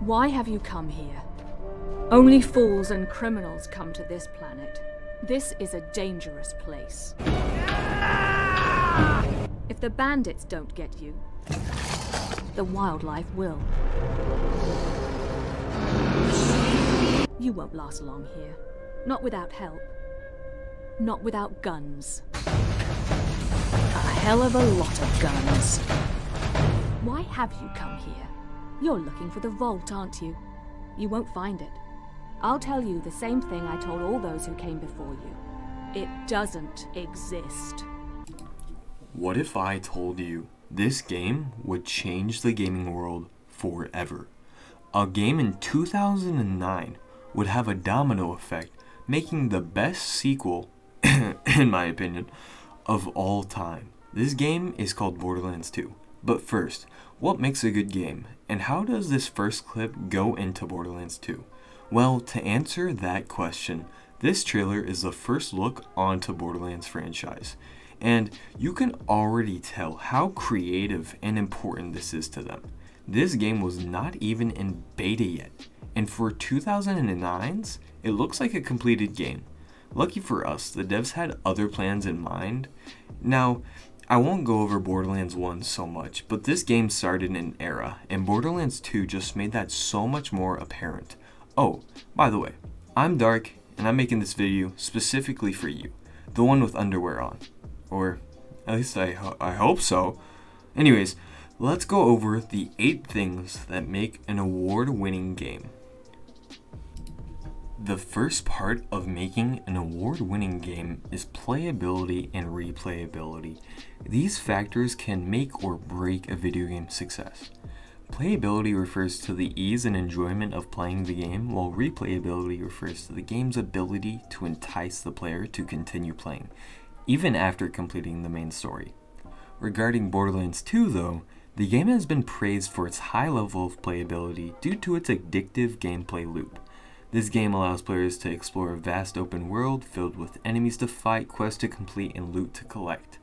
Why have you come here? Only fools and criminals come to this planet. This is a dangerous place. If the bandits don't get you, the wildlife will. You won't last long here. Not without help. Not without guns. A hell of a lot of guns. Why have you come here? You're looking for the vault, aren't you? You won't find it. I'll tell you the same thing I told all those who came before you. It doesn't exist. What if I told you this game would change the gaming world forever? A game in 2009 would have a domino effect, making the best sequel, in my opinion, of all time. This game is called Borderlands 2. But first, what makes a good game, and how does this first clip go into Borderlands 2? Well, to answer that question, this trailer is the first look onto Borderlands franchise, and you can already tell how creative and important this is to them. This game was not even in beta yet, and for 2009's, it looks like a completed game. Lucky for us, the devs had other plans in mind. Now, I won't go over Borderlands 1 so much, but this game started an era, and Borderlands 2 just made that so much more apparent. Oh, by the way, I'm Dark, and I'm making this video specifically for you, the one with underwear on. Or, at least I hope so. Anyways, let's go over the 8 things that make an award-winning game. The first part of making an award-winning game is playability and replayability. These factors can make or break a video game's success. Playability refers to the ease and enjoyment of playing the game, while replayability refers to the game's ability to entice the player to continue playing, even after completing the main story. Regarding Borderlands 2 though, the game has been praised for its high level of playability due to its addictive gameplay loop. This game allows players to explore a vast open world filled with enemies to fight, quests to complete, and loot to collect.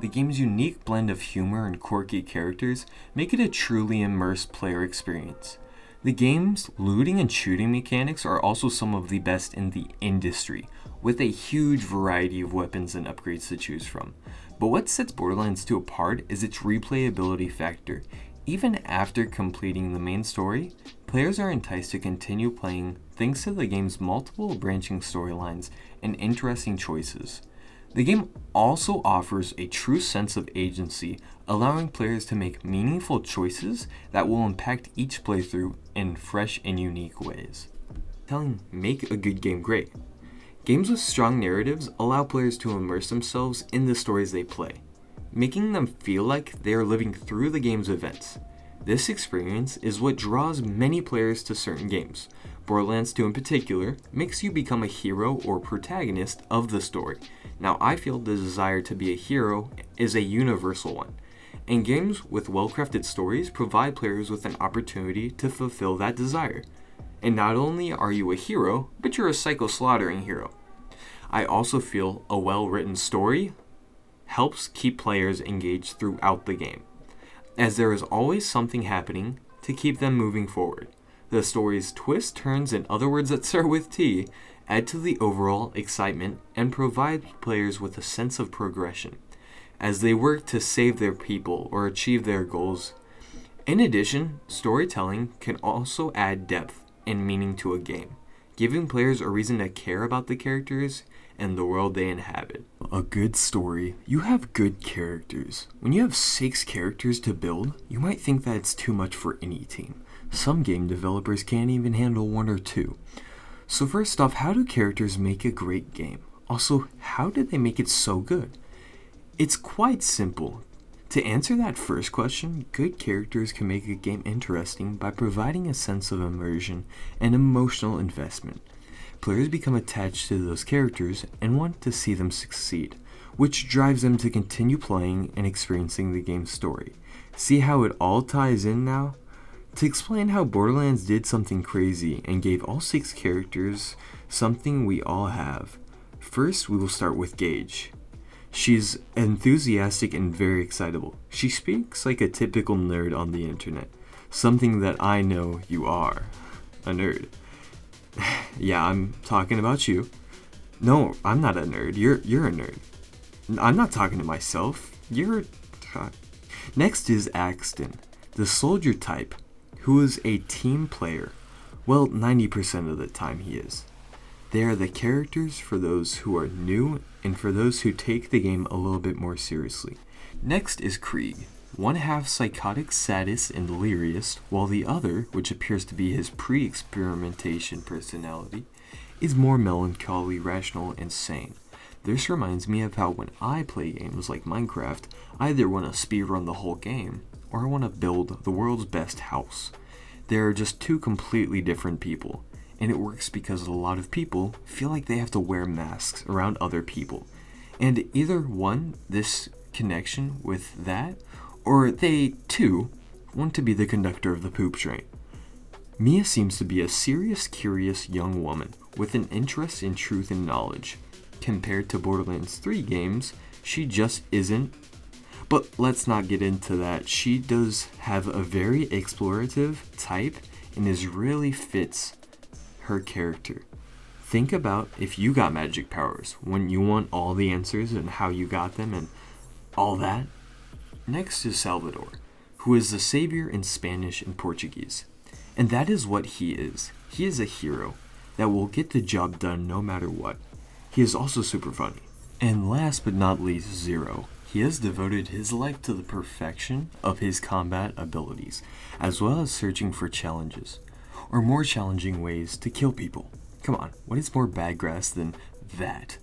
The game's unique blend of humor and quirky characters make it a truly immersed player experience. The game's looting and shooting mechanics are also some of the best in the industry, with a huge variety of weapons and upgrades to choose from. But what sets Borderlands 2 apart is its replayability factor. Even after completing the main story, players are enticed to continue playing thanks to the game's multiple branching storylines and interesting choices. The game also offers a true sense of agency, allowing players to make meaningful choices that will impact each playthrough in fresh and unique ways. Make a good game great. Games with strong narratives allow players to immerse themselves in the stories they play, making them feel like they are living through the game's events. This experience is what draws many players to certain games. Borderlands 2 in particular makes you become a hero or protagonist of the story. Now, I feel the desire to be a hero is a universal one, and games with well-crafted stories provide players with an opportunity to fulfill that desire. And not only are you a hero, but you're a psycho-slaughtering hero. I also feel a well-written story helps keep players engaged throughout the game, as there is always something happening to keep them moving forward. The story's twists, turns, and other words that start with T add to the overall excitement and provide players with a sense of progression as they work to save their people or achieve their goals. In addition, storytelling can also add depth and meaning to a game, giving players a reason to care about the characters and the world they inhabit. A good story, you have good characters. When you have 6 characters to build, you might think that it's too much for any team. Some game developers can't even handle 1 or 2. So first off, how do characters make a great game? Also, how did they make it so good? It's quite simple. To answer that first question, good characters can make a game interesting by providing a sense of immersion and emotional investment. Players become attached to those characters and want to see them succeed, which drives them to continue playing and experiencing the game's story. See how it all ties in now? To explain how Borderlands did something crazy and gave all 6 characters something we all have. First, we will start with Gage. She's enthusiastic and very excitable. She speaks like a typical nerd on the internet. something that I know you are, a nerd. Yeah, I'm talking about you. No, I'm not a nerd. You're a nerd. I'm not talking to myself. Next is Axton, the soldier type, who is a team player. Well, 90% of the time he is. They are the characters for those who are new and for those who take the game a little bit more seriously. Next is Krieg, one half psychotic sadist and delirious, while the other, which appears to be his pre-experimentation personality, is more melancholy, rational, and sane. This reminds me of how when I play games like Minecraft, I either want to speedrun the whole game, or I want to build the world's best house. They are just two completely different people, and it works because a lot of people feel like they have to wear masks around other people. And either one, this connection with that, or they, too, want to be the conductor of the poop train. Mia seems to be a serious, curious young woman with an interest in truth and knowledge. Compared to Borderlands 3 games, she just isn't. But let's not get into that. She does have a very explorative type and is really fits her character. Think about if you got magic powers, when you want all the answers and how you got them and all that. Next is Salvador, who is the savior in Spanish and Portuguese. And that is what he is. He is a hero that will get the job done no matter what. He is also super funny. And last but not least, Zero. He has devoted his life to the perfection of his combat abilities, as well as searching for challenges, or more challenging ways to kill people. Come on, what is more bad grass than that?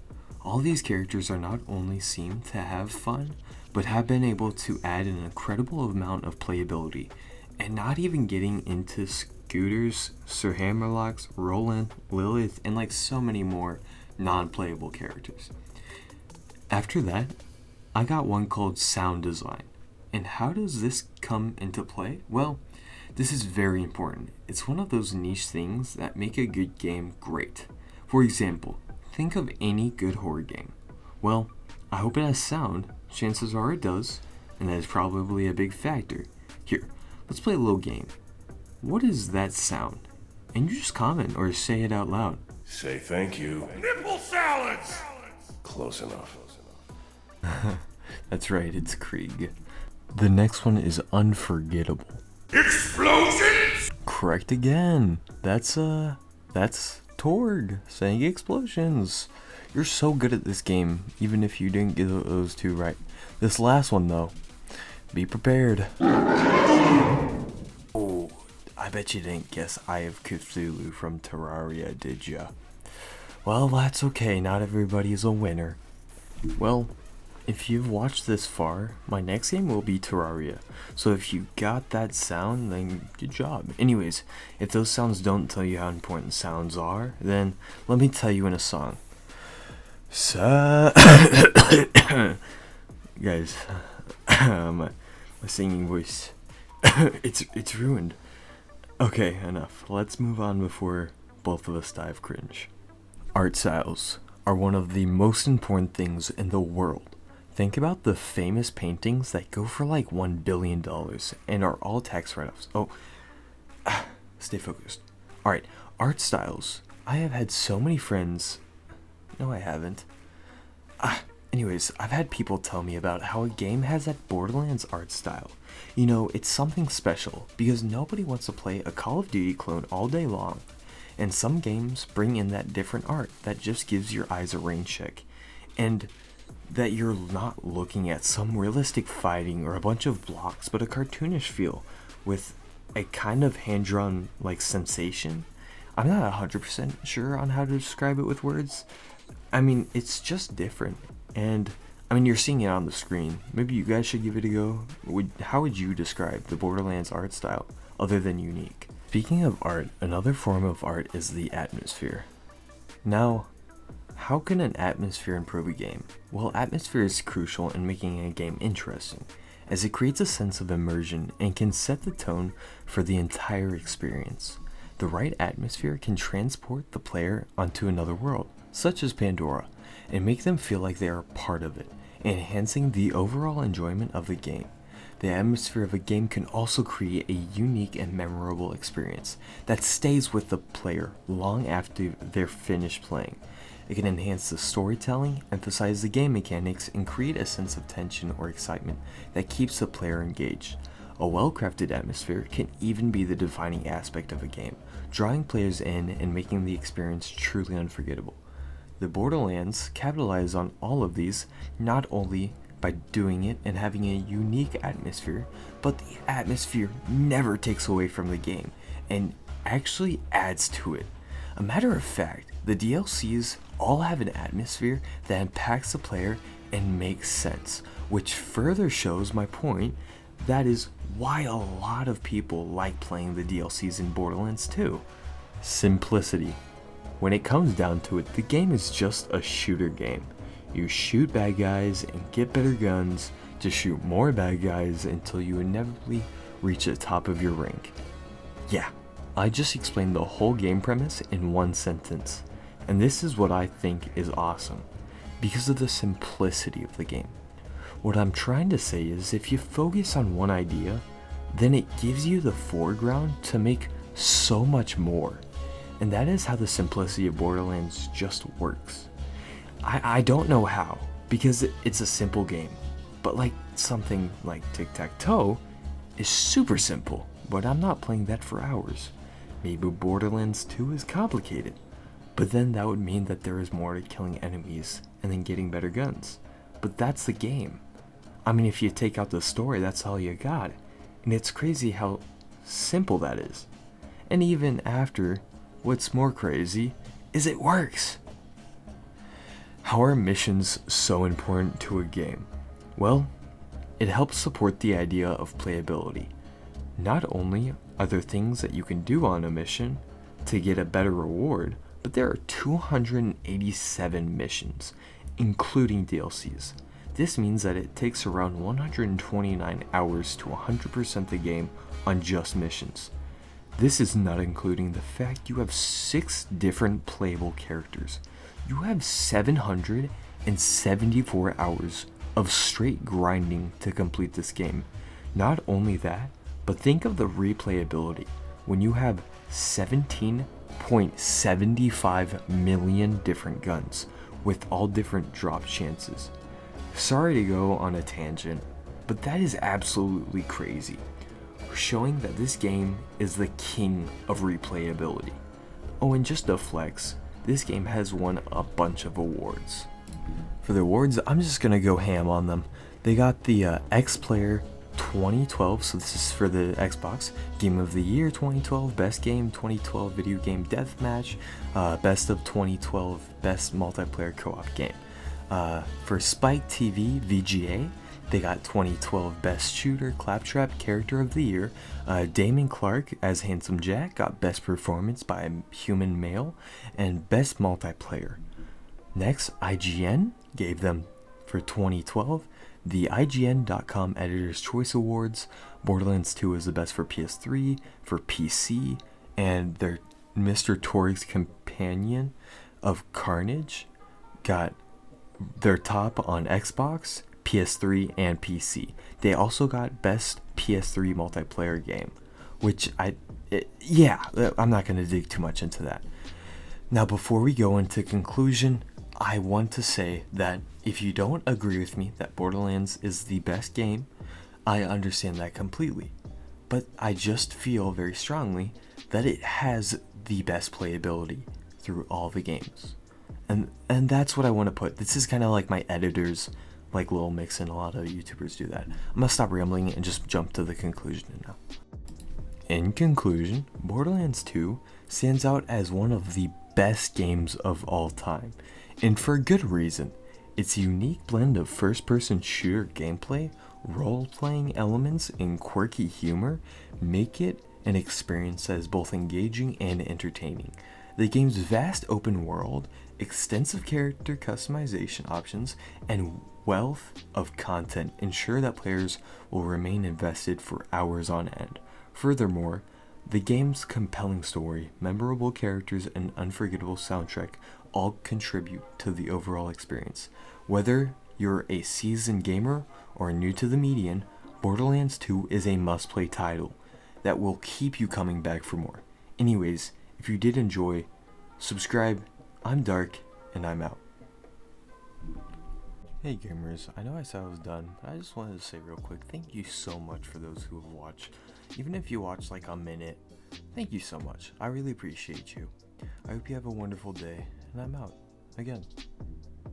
All these characters are not only seem to have fun, but have been able to add an incredible amount of playability, and not even getting into Scooters, Sir Hammerlocks, Roland, Lilith, and like so many more non-playable characters. After that, I got one called Sound Design. And how does this come into play? Well, this is very important. It's one of those niche things that make a good game great. For example, think of any good horror game. Well, I hope it has sound. Chances are it does, and that is probably a big factor. Here, let's play a little game. What is that sound? And you just comment or say it out loud. Say thank you. Nipple salads! Close enough. That's right, it's Krieg. The next one is Unforgettable. Explosions! Correct again. That's Torg saying explosions. You're so good at this game, even if you didn't get those two right. This last one, though, be prepared. Oh, I bet you didn't guess Eye of Cthulhu from Terraria, did ya? Well, that's okay, not everybody is a winner. Well, if you've watched this far, my next game will be Terraria. So if you got that sound, then good job. Anyways, if those sounds don't tell you how important sounds are, then let me tell you in a song. Guys, my singing voice, it's ruined. Okay, enough. Let's move on before both of us die of cringe. Art styles are one of the most important things in the world. Think about the famous paintings that go for like $1 billion and are all tax write-offs. Oh, stay focused. Alright, art styles. I have had so many friends. No, I haven't. Anyways, I've had people tell me about how a game has that Borderlands art style. You know, it's something special because nobody wants to play a Call of Duty clone all day long. And some games bring in that different art that just gives your eyes a rain check. And that you're not looking at some realistic fighting or a bunch of blocks, but a cartoonish feel with a kind of hand-drawn like sensation. I'm not 100% sure on how to describe it with words. I mean, it's just different. And I mean, you're seeing it on the screen. Maybe you guys should give it a go. How would you describe the Borderlands art style other than unique? Speaking of art, another form of art is the atmosphere. Now, how can an atmosphere improve a game? Well, atmosphere is crucial in making a game interesting, as it creates a sense of immersion and can set the tone for the entire experience. The right atmosphere can transport the player onto another world, such as Pandora, and make them feel like they are part of it, enhancing the overall enjoyment of the game. The atmosphere of a game can also create a unique and memorable experience that stays with the player long after they're finished playing. It can enhance the storytelling, emphasize the game mechanics, and create a sense of tension or excitement that keeps the player engaged. A well-crafted atmosphere can even be the defining aspect of a game, drawing players in and making the experience truly unforgettable. The Borderlands capitalize on all of these, not only by doing it and having a unique atmosphere, but the atmosphere never takes away from the game and actually adds to it. A matter of fact, the DLCs all have an atmosphere that impacts the player and makes sense, which further shows my point. That is why a lot of people like playing the DLCs in Borderlands 2. Simplicity. When it comes down to it, the game is just a shooter game. You shoot bad guys and get better guns to shoot more bad guys until you inevitably reach the top of your rank. Yeah, I just explained the whole game premise in one sentence, and this is what I think is awesome, because of the simplicity of the game. What I'm trying to say is if you focus on one idea, then it gives you the foreground to make so much more. And that is how the simplicity of Borderlands just works. I don't know how, because it's a simple game. But like something like tic-tac-toe is super simple, but I'm not playing that for hours. Maybe Borderlands 2 is complicated, but then that would mean that there is more to killing enemies and then getting better guns. But that's the game. I mean, if you take out the story, that's all you got. And it's crazy how simple that is. And even after, what's more crazy is it works. How are missions so important to a game? Well, it helps support the idea of playability. Not only are there things that you can do on a mission to get a better reward, but there are 287 missions, including DLCs. This means that it takes around 129 hours to 100% the game on just missions. This is not including the fact you have 6 different playable characters. You have 774 hours of straight grinding to complete this game. Not only that, but think of the replayability when you have 17.75 million different guns with all different drop chances. Sorry to go on a tangent, but that is absolutely crazy, showing that this game is the king of replayability. Oh, and just a flex, this game has won a bunch of awards. For the awards, I'm just gonna go ham on them. They got the X Player 2012, so this is for the Xbox, Game of the Year 2012, Best Game 2012, Video Game Deathmatch, Best of 2012, Best Multiplayer Co-op Game. For Spike TV VGA, they got 2012 Best Shooter Claptrap Character of the Year. Damon Clark as Handsome Jack got Best Performance by a Human Male and Best Multiplayer. Next, IGN gave them, for 2012, the IGN.com Editor's Choice Awards. Borderlands 2 is the best for PS3, for PC, and their Mr. Torig's Companion of Carnage got their top on Xbox, PS3, and PC. They also got Best PS3 Multiplayer Game, which I'm not going to dig too much into that. Now, before we go into conclusion, I want to say that if you don't agree with me that Borderlands is the best game, I understand that completely. But I just feel very strongly that it has the best playability through all the games. And that's what I want to put. This is kind of like my editor's like little mix, and a lot of YouTubers do that. I'm gonna stop rambling and just jump to the conclusion now. In conclusion, Borderlands 2 stands out as one of the best games of all time, and for good reason. Its unique blend of first-person shooter gameplay, role-playing elements, and quirky humor make it an experience that is both engaging and entertaining. The game's vast open world, extensive character customization options, and wealth of content ensure that players will remain invested for hours on end. Furthermore, the game's compelling story, memorable characters, and unforgettable soundtrack all contribute to the overall experience. Whether you're a seasoned gamer or new to the median, Borderlands 2 is a must-play title that will keep you coming back for more. Anyways, if you did enjoy, subscribe. I'm Dark, and I'm out. Hey gamers, I know I said I was done, but I just wanted to say real quick, thank you so much for those who have watched. Even if you watched like a minute, thank you so much. I really appreciate you. I hope you have a wonderful day, and I'm out. Again.